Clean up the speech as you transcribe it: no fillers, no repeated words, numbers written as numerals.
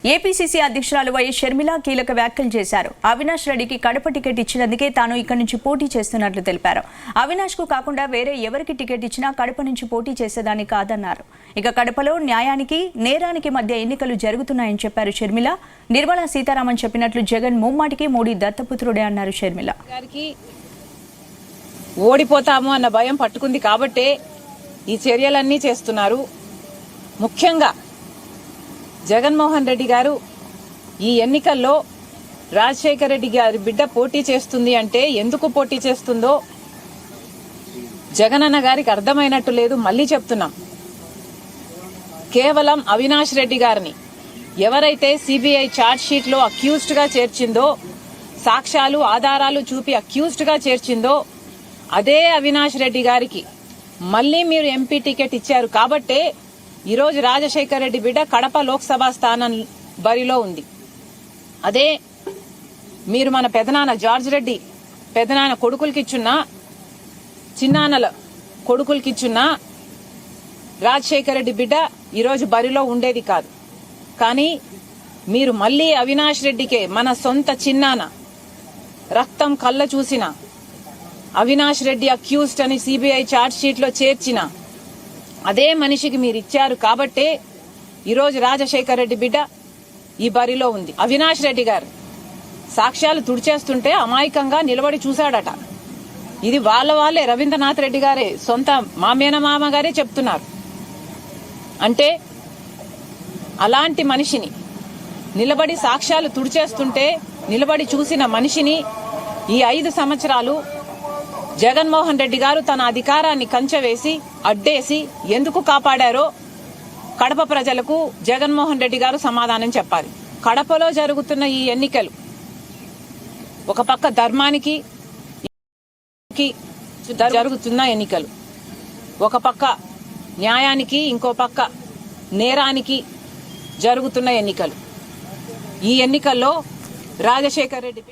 APCC అధ్యక్షురాలు YS Sharmila కీలక వ్యాఖ్యలు చేశారు. అవినాష్ రెడ్డికి కడప టికెట్ ఇచ్చినందుకే తాను ఇక్కడి నుంచి పోటీ చేస్తున్నట్లు తెలిపారు. అవినాష్ కు కాకుండా వేరే ఎవరికి టికెట్ ఇచ్చినా కడప నుంచి పోటీ చేసేదాన్ని కాదన్నారు. ఇక కడపలో న్యాయానికి నేరానికి మధ్య ఎన్నికలు జరుగుతున్నాయని చెప్పారు షర్మిల. నిర్మలా సీతారామన్ చెప్పినట్లు జగన్ ముమ్మాటికి మోడీ దత్తపుత్రుడే అన్నారు షర్మిల. ఓడిపోతాము అన్న భయం పట్టుకుంది కాబట్టే ఈ చర్యలన్నీ చేస్తున్నారు. ముఖ్యంగా జగన్మోహన్ రెడ్డి గారు ఈ ఎన్నికల్లో రాజశేఖర రెడ్డి గారి బిడ్డ పోటీ చేస్తుంది అంటే ఎందుకు పోటీ చేస్తుందో జగనన్న గారికి అర్థమైనట్టు లేదు. మళ్లీ చెప్తున్నాం, కేవలం అవినాష్ రెడ్డి గారిని ఎవరైతే సిబిఐ ఛార్జ్ షీట్ లో అక్యూజ్డ్ గా చేర్చిందో, సాక్ష్యాలు ఆధారాలు చూపి అక్యూజ్డ్ గా చేర్చిందో అదే అవినాష్ రెడ్డి గారికి మళ్లీ మీరు ఎంపీ టికెట్ ఇచ్చారు కాబట్టే ఈరోజు రాజశేఖర రెడ్డి బిడ్డ కడప లోక్సభ స్థానం బరిలో ఉంది. అదే మీరు మన పెదనాన్న జార్జ్ రెడ్డి పెదనాన్న కొడుకులకిచ్చున్నా, చిన్నాన్నల కొడుకులకిచ్చున్నా రాజశేఖర రెడ్డి బిడ్డ ఈరోజు బరిలో ఉండేది కాదు. కానీ మీరు మళ్లీ అవినాష్ రెడ్డికే, మన సొంత చిన్నాన్న రక్తం కళ్ళ చూసిన అవినాష్ రెడ్డి అక్యూజ్డ్ అని సిబిఐ ఛార్జ్ షీట్ లో చేర్చిన అదే మనిషికి మీరు ఇచ్చారు కాబట్టే ఈరోజు రాజశేఖర రెడ్డి బిడ్డ ఈ బరిలో ఉంది. అవినాష్ రెడ్డి గారు సాక్ష్యాలు తుడిచేస్తుంటే అమాయకంగా నిలబడి చూశాడట. ఇది వాళ్ళే రవీంద్రనాథ్ రెడ్డి గారే, సొంత మామ గారే చెప్తున్నారు. అంటే అలాంటి మనిషిని నిలబడి సాక్ష్యాలు తుడిచేస్తుంటే నిలబడి చూసిన మనిషిని ఈ 5 సంవత్సరాలు జగన్మోహన్ రెడ్డి గారు తన అధికారాన్ని కంచెవేసి అడ్డేసి ఎందుకు కాపాడారో కడప ప్రజలకు జగన్మోహన్ రెడ్డి గారు సమాధానం చెప్పాలి. కడపలో జరుగుతున్న ఈ ఎన్నికలు ఒక పక్క ధర్మానికి జరుగుతున్న ఎన్నికలు, ఒక పక్క న్యాయానికి, ఇంకో పక్క నేరానికి జరుగుతున్న ఎన్నికలు. ఈ ఎన్నికల్లో రాజశేఖర రెడ్డి